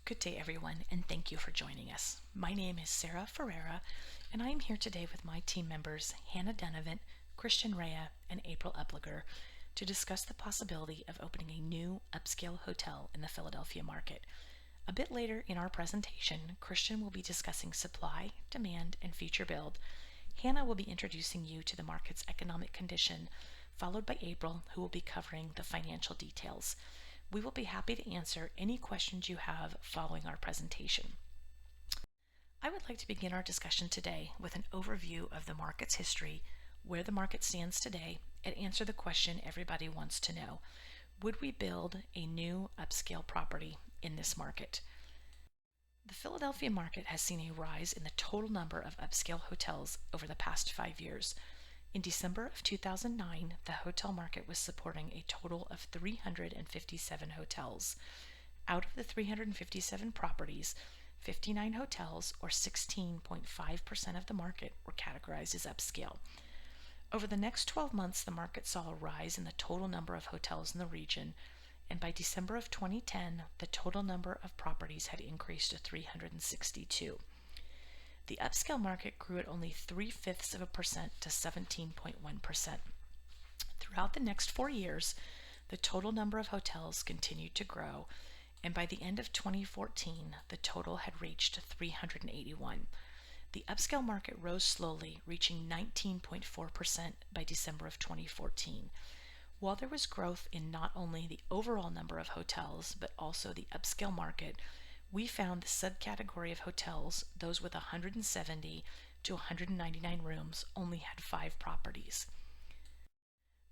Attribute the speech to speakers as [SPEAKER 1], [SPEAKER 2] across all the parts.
[SPEAKER 1] Good day, everyone, and thank you for joining us. My name is Sarah Ferreira, and I am here today with my team members, Hannah Donovan, Christian Rea, and April Upliger, to discuss the possibility of opening a new upscale hotel in the Philadelphia market. A bit later in our presentation, Christian will be discussing supply, demand, and future build. Hannah will be introducing you to the market's economic condition, followed by April, who will be covering the financial details. We will be happy to answer any questions you have following our presentation. I would like to begin our discussion today with an overview of the market's history, where the market stands today, and answer the question everybody wants to know. Would we build a new upscale property in this market? The Philadelphia market has seen a rise in the total number of upscale hotels over the past 5 years. In December of 2009, the hotel market was supporting a total of 357 hotels. Out of the 357 properties, 59 hotels, or 16.5% of the market, were categorized as upscale. Over the next 12 months, the market saw a rise in the total number of hotels in the region, and by December of 2010, the total number of properties had increased to 362. The upscale market grew at only 0.3% to 17.1%. Throughout the next 4 years, the total number of hotels continued to grow, and by the end of 2014, the total had reached 381. The upscale market rose slowly, reaching 19.4% by December of 2014. While there was growth in not only the overall number of hotels, but also the upscale market, we found the subcategory of hotels, those with 170 to 199 rooms, only had 5 properties.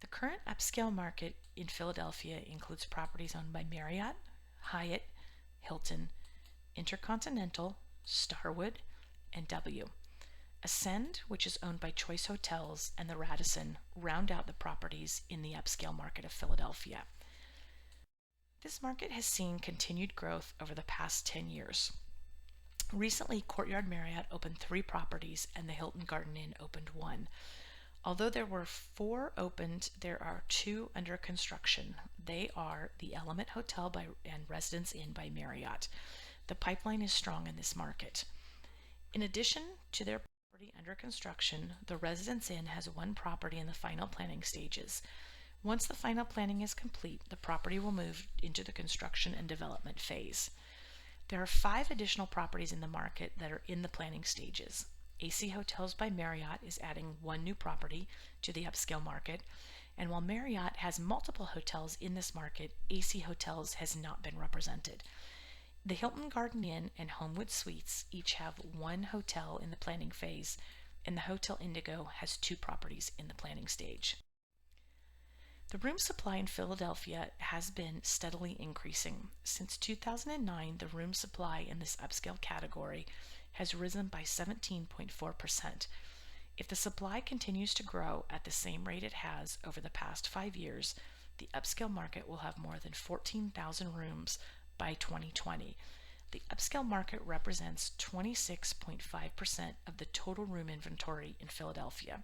[SPEAKER 1] The current upscale market in Philadelphia includes properties owned by Marriott, Hyatt, Hilton, Intercontinental, Starwood, and W. Ascend, which is owned by Choice Hotels, and the Radisson round out the properties in the upscale market of Philadelphia. This market has seen continued growth over the past 10 years. Recently, Courtyard Marriott opened 3 properties and the Hilton Garden Inn opened 1. Although there were 4 opened, there are 2 under construction. They are the Element Hotel and Residence Inn by Marriott. The pipeline is strong in this market. In addition to their property under construction, the Residence Inn has 1 property in the final planning stages. Once the final planning is complete, the property will move into the construction and development phase. There are 5 additional properties in the market that are in the planning stages. AC Hotels by Marriott is adding 1 new property to the upscale market, and while Marriott has multiple hotels in this market, AC Hotels has not been represented. The Hilton Garden Inn and Homewood Suites each have 1 hotel in the planning phase, and the Hotel Indigo has 2 properties in the planning stage. The room supply in Philadelphia has been steadily increasing. Since 2009, the room supply in this upscale category has risen by 17.4%. If the supply continues to grow at the same rate it has over the past 5 years, the upscale market will have more than 14,000 rooms by 2020. The upscale market represents 26.5% of the total room inventory in Philadelphia.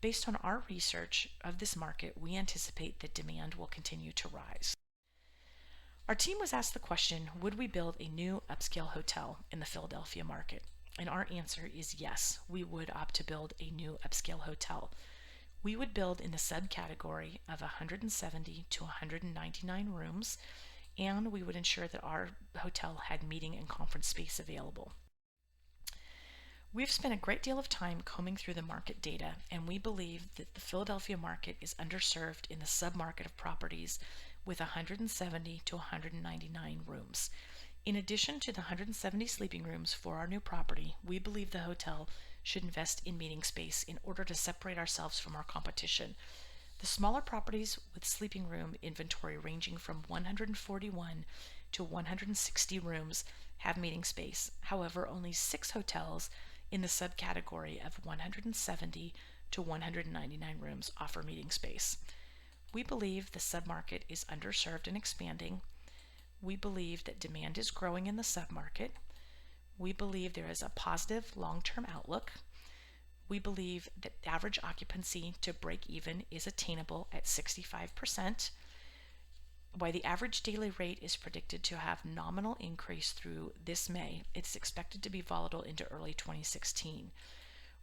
[SPEAKER 1] Based on our research of this market, we anticipate that demand will continue to rise. Our team was asked the question, would we build a new upscale hotel in the Philadelphia market? And our answer is yes, we would opt to build a new upscale hotel. We would build in the subcategory of 170 to 199 rooms, and we would ensure that our hotel had meeting and conference space available. We've spent a great deal of time combing through the market data, and we believe that the Philadelphia market is underserved in the submarket of properties with 170 to 199 rooms. In addition to the 170 sleeping rooms for our new property, we believe the hotel should invest in meeting space in order to separate ourselves from our competition. The smaller properties with sleeping room inventory ranging from 141 to 160 rooms have meeting space. However, only 6 hotels in the subcategory of 170 to 199 rooms offer meeting space. We believe the submarket is underserved and expanding. We believe that demand is growing in the submarket. We believe there is a positive long-term outlook. We believe that average occupancy to break even is attainable at 65%. While the average daily rate is predicted to have nominal increase through this May, it's expected to be volatile into early 2016.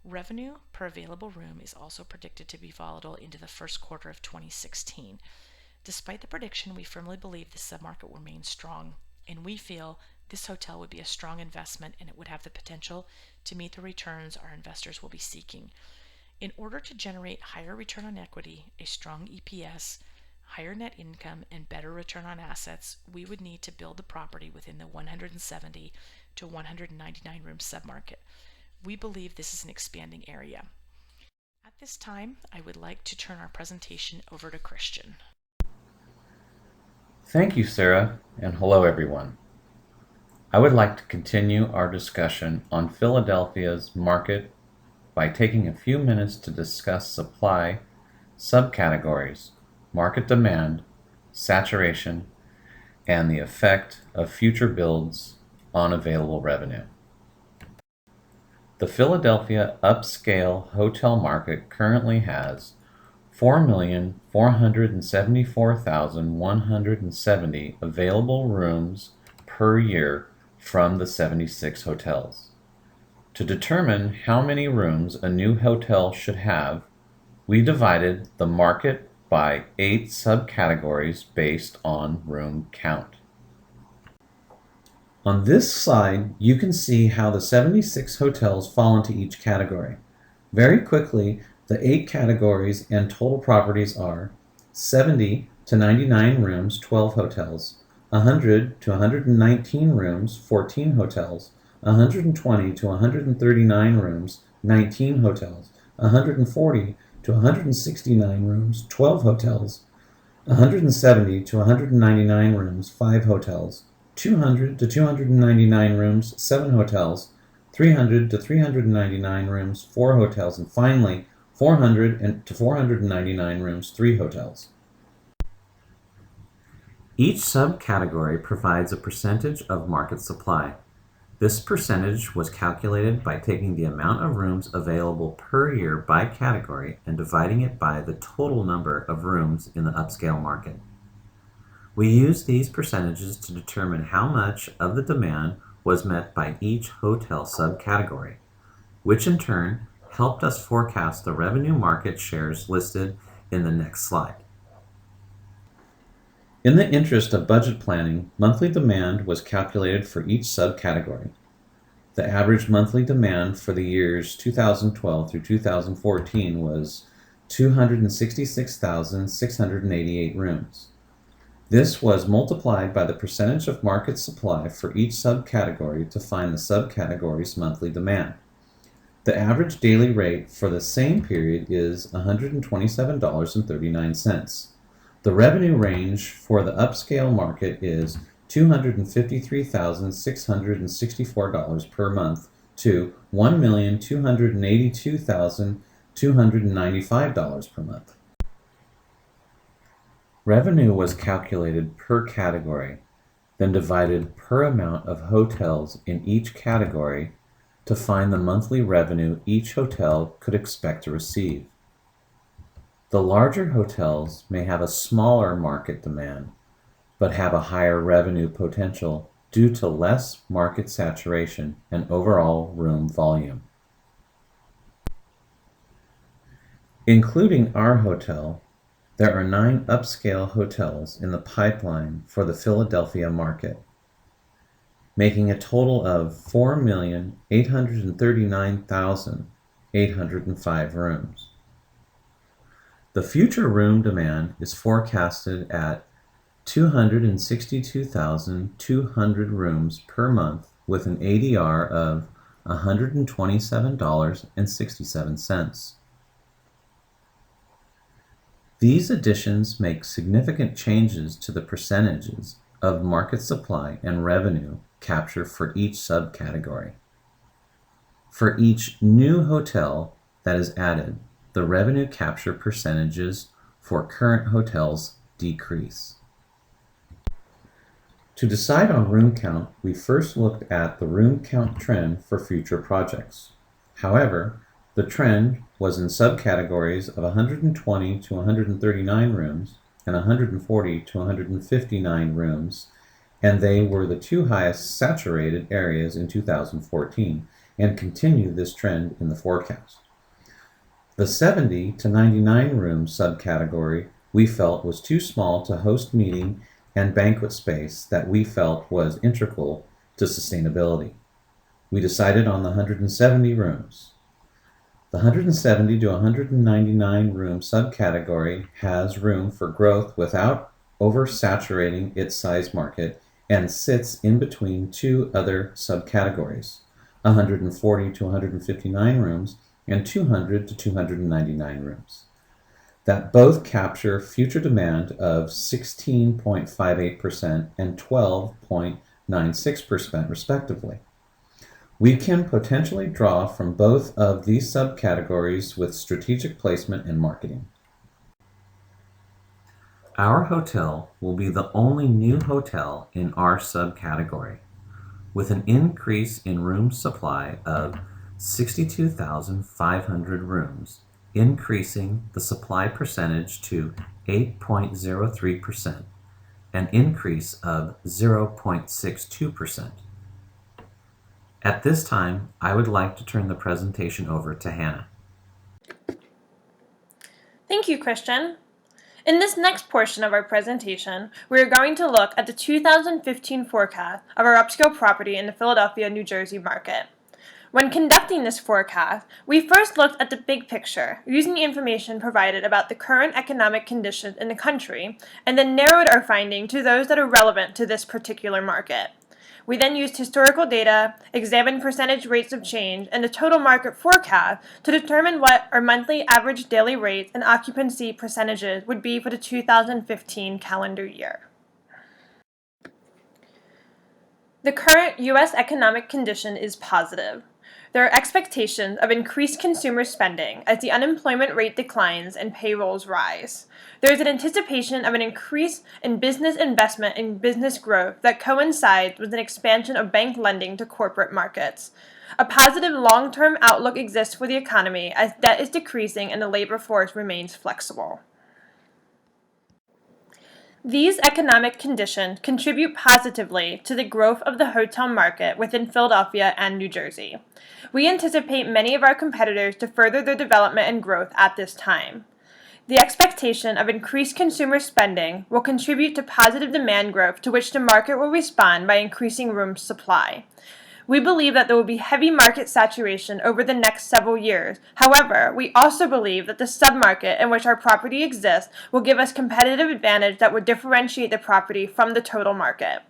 [SPEAKER 1] Revenue per available room is also predicted to be volatile into the first quarter of 2016. Despite the prediction, we firmly believe the submarket remains strong, and we feel this hotel would be a strong investment and it would have the potential to meet the returns our investors will be seeking. In order to generate higher return on equity, a strong EPS, higher net income, and better return on assets, we would need to build the property within the 170 to 199 room submarket. We believe this is an expanding area. At this time, I would like to turn our presentation over to Christian.
[SPEAKER 2] Thank you, Sarah, and hello, everyone. I would like to continue our discussion on Philadelphia's market by taking a few minutes to discuss supply, subcategories, market demand, saturation, and the effect of future builds on available revenue. The Philadelphia upscale hotel market currently has 4,474,170 available rooms per year from the 76 hotels. To determine how many rooms a new hotel should have, we divided the market by 8 subcategories based on room count. On this slide, you can see how the 76 hotels fall into each category. Very quickly, the 8 categories and total properties are 70 to 99 rooms, 12 hotels, 100 to 119 rooms, 14 hotels, 120 to 139 rooms, 19 hotels, 140 to 169 rooms, 12 hotels, 170 to 199 rooms, 5 hotels, 200 to 299 rooms, 7 hotels, 300 to 399 rooms, 4 hotels, and finally 400 to 499 rooms, 3 hotels. Each subcategory provides a percentage of market supply. This percentage was calculated by taking the amount of rooms available per year by category and dividing it by the total number of rooms in the upscale market. We used these percentages to determine how much of the demand was met by each hotel subcategory, which in turn helped us forecast the revenue market shares listed in the next slide. In the interest of budget planning, monthly demand was calculated for each subcategory. The average monthly demand for the years 2012 through 2014 was 266,688 rooms. This was multiplied by the percentage of market supply for each subcategory to find the subcategory's monthly demand. The average daily rate for the same period is $127.39. The revenue range for the upscale market is $253,664 per month to $1,282,295 per month. Revenue was calculated per category, then divided per amount of hotels in each category to find the monthly revenue each hotel could expect to receive. The larger hotels may have a smaller market demand, but have a higher revenue potential due to less market saturation and overall room volume. Including our hotel, there are 9 upscale hotels in the pipeline for the Philadelphia market, making a total of 4,839,805 rooms. The future room demand is forecasted at 262,200 rooms per month with an ADR of $127.67. These additions make significant changes to the percentages of market supply and revenue capture for each subcategory. For each new hotel that is added, the revenue capture percentages for current hotels decrease. To decide on room count, we first looked at the room count trend for future projects. However, the trend was in subcategories of 120 to 139 rooms, and 140 to 159 rooms, and they were the two highest saturated areas in 2014 and continue this trend in the forecast. The 70 to 99 room subcategory we felt was too small to host meeting and banquet space that we felt was integral to sustainability. We decided on the 170 rooms. The 170 to 199 room subcategory has room for growth without oversaturating its size market and sits in between two other subcategories, 140 to 159 rooms and 200 to 299 rooms, that both capture future demand of 16.58% and 12.96% respectively. We can potentially draw from both of these subcategories with strategic placement and marketing. Our hotel will be the only new hotel in our subcategory, with an increase in room supply of 62,500 rooms, increasing the supply percentage to 8.03%, an increase of 0.62%. At this time, I would like to turn the presentation over to Hannah.
[SPEAKER 3] Thank you, Christian. In this next portion of our presentation, we are going to look at the 2015 forecast of our upscale property in the Philadelphia, New Jersey market. When conducting this forecast, we first looked at the big picture, using the information provided about the current economic conditions in the country, and then narrowed our finding to those that are relevant to this particular market. We then used historical data, examined percentage rates of change, and the total market forecast to determine what our monthly average daily rates and occupancy percentages would be for the 2015 calendar year. The current U.S. economic condition is positive. There are expectations of increased consumer spending as the unemployment rate declines and payrolls rise. There is an anticipation of an increase in business investment and business growth that coincides with an expansion of bank lending to corporate markets. A positive long-term outlook exists for the economy as debt is decreasing and the labor force remains flexible. These economic conditions contribute positively to the growth of the hotel market within Philadelphia and New Jersey. We anticipate many of our competitors to further their development and growth at this time. The expectation of increased consumer spending will contribute to positive demand growth to which the market will respond by increasing room supply. We believe that there will be heavy market saturation over the next several years. However, we also believe that the submarket in which our property exists will give us competitive advantage that would differentiate the property from the total market.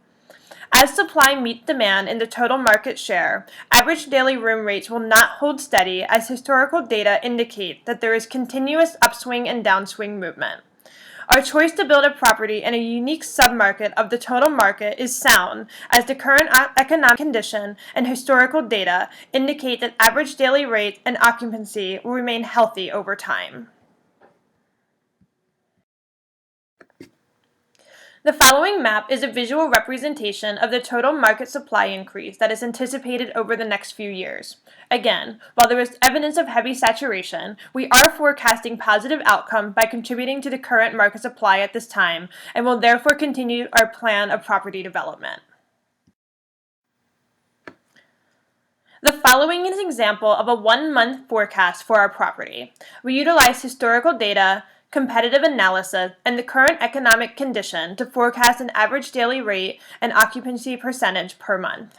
[SPEAKER 3] As supply meets demand in the total market share, average daily room rates will not hold steady as historical data indicate that there is continuous upswing and downswing movement. Our choice to build a property in a unique submarket of the total market is sound, as the current economic condition and historical data indicate that average daily rates and occupancy will remain healthy over time. The following map is a visual representation of the total market supply increase that is anticipated over the next few years. Again, while there is evidence of heavy saturation, we are forecasting positive outcome by contributing to the current market supply at this time and will therefore continue our plan of property development. The following is an example of a 1-month forecast for our property. We utilize historical data, competitive analysis, and the current economic condition to forecast an average daily rate and occupancy percentage per month.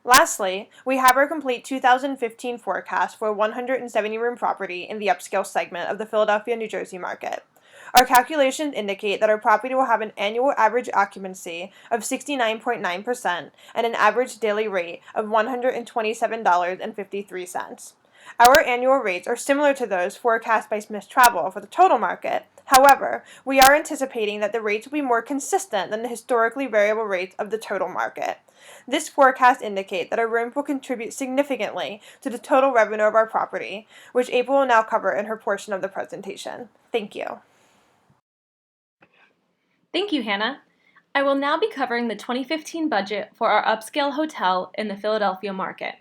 [SPEAKER 3] Lastly, we have our complete 2015 forecast for a 170-room property in the upscale segment of the Philadelphia, New Jersey market. Our calculations indicate that our property will have an annual average occupancy of 69.9% and an average daily rate of $127.53. Our annual rates are similar to those forecast by Smith Travel for the total market. However, we are anticipating that the rates will be more consistent than the historically variable rates of the total market. This forecast indicates that our rooms will contribute significantly to the total revenue of our property, which April will now cover in her portion of the presentation. Thank you.
[SPEAKER 4] Thank you, Hannah. I will now be covering the 2015 budget for our upscale hotel in the Philadelphia market.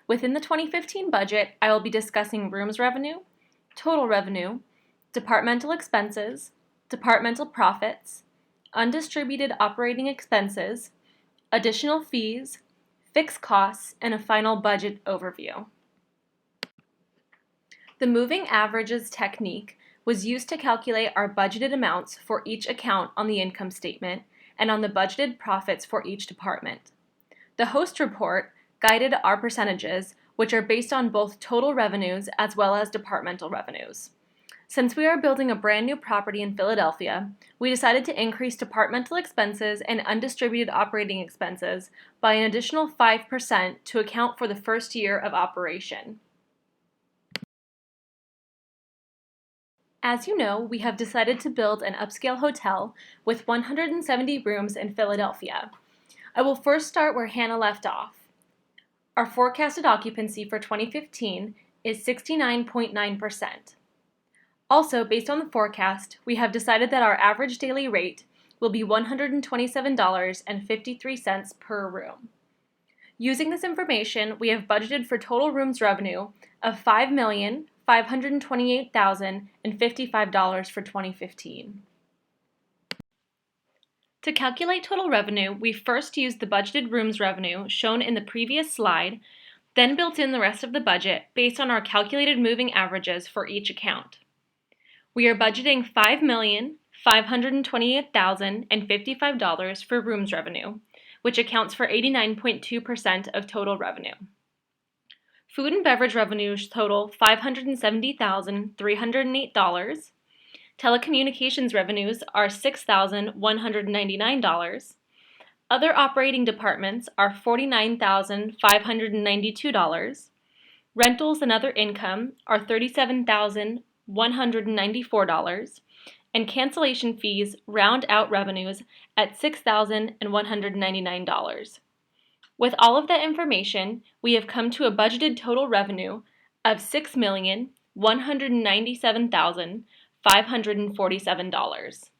[SPEAKER 4] Within the 2015 budget, I will be discussing rooms revenue, total revenue, departmental expenses, departmental profits, undistributed operating expenses, additional fees, fixed costs, and a final budget overview. The moving averages technique was used to calculate our budgeted amounts for each account on the income statement and on the budgeted profits for each department. The host report guided our percentages, which are based on both total revenues as well as departmental revenues. Since we are building a brand new property in Philadelphia, we decided to increase departmental expenses and undistributed operating expenses by an additional 5% to account for the first year of operation. As you know, we have decided to build an upscale hotel with 170 rooms in Philadelphia. I will first start where Hannah left off. Our forecasted occupancy for 2015 is 69.9%. Also, based on the forecast, we have decided that our average daily rate will be $127.53 per room. Using this information, we have budgeted for total rooms revenue of $5,528,055 for 2015. To calculate total revenue, we first used the budgeted rooms revenue shown in the previous slide, then built in the rest of the budget based on our calculated moving averages for each account. We are budgeting $5,528,055 for rooms revenue, which accounts for 89.2% of total revenue. Food and beverage revenues total $570,308. Telecommunications revenues are $6,199. Other operating departments are $49,592. Rentals and other income are $37,194. And cancellation fees round out revenues at $6,199. With all of that information, we have come to a budgeted total revenue of $6,197,547.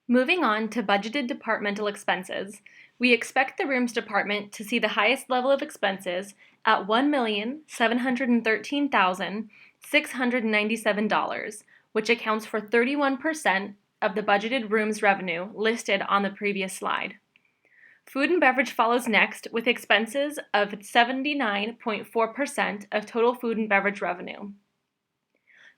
[SPEAKER 4] Moving on to budgeted departmental expenses, we expect the rooms department to see the highest level of expenses at $1,713,697, which accounts for 31% of the budgeted rooms revenue listed on the previous slide. Food and beverage follows next with expenses of 79.4% of total food and beverage revenue.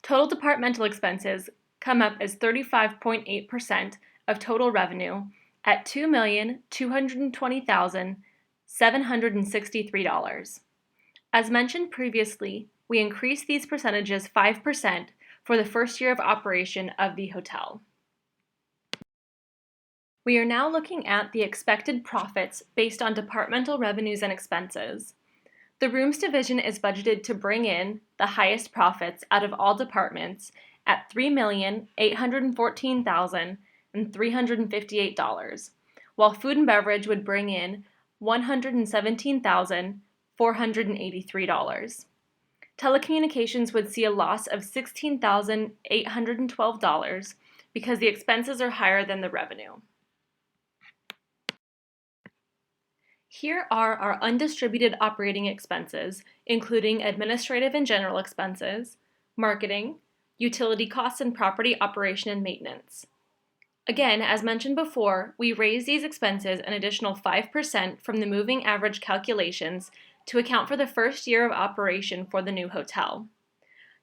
[SPEAKER 4] Total departmental expenses come up as 35.8% of total revenue at $2,220,763. As mentioned previously, we increased these percentages 5% for the first year of operation of the hotel. We are now looking at the expected profits based on departmental revenues and expenses. The rooms division is budgeted to bring in the highest profits out of all departments at $3,814,358, while food and beverage would bring in $117,483. Telecommunications would see a loss of $16,812 because the expenses are higher than the revenue. Here are our undistributed operating expenses, including administrative and general expenses, marketing, utility costs, and property operation and maintenance. Again, as mentioned before, we raised these expenses an additional 5% from the moving average calculations to account for the first year of operation for the new hotel.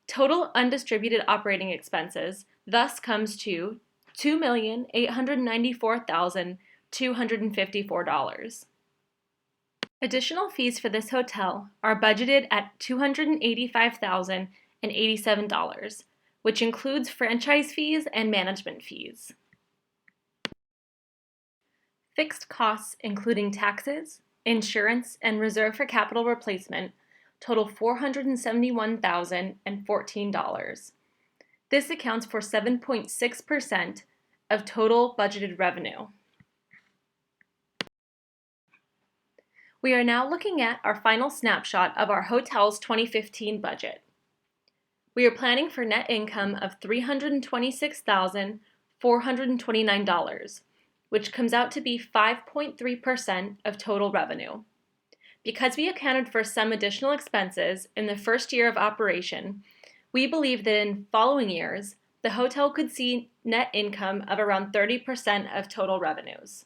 [SPEAKER 4] Total undistributed operating expenses thus comes to $2,894,254. Additional fees for this hotel are budgeted at $285,087, which includes franchise fees and management fees. Fixed costs, including taxes, insurance, and reserve for capital replacement, total $471,014. This accounts for 7.6% of total budgeted revenue. We are now looking at our final snapshot of our hotel's 2015 budget. We are planning for net income of $326,429, which comes out to be 5.3% of total revenue. Because we accounted for some additional expenses in the first year of operation, We believe that in following years, the hotel could see net income of around 30% of total revenues.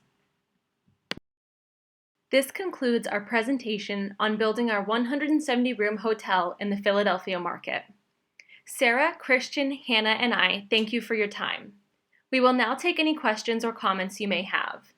[SPEAKER 4] This concludes our presentation on building our 170-room hotel in the Philadelphia market. Sarah, Christian, Hannah, and I thank you for your time. We will now take any questions or comments you may have.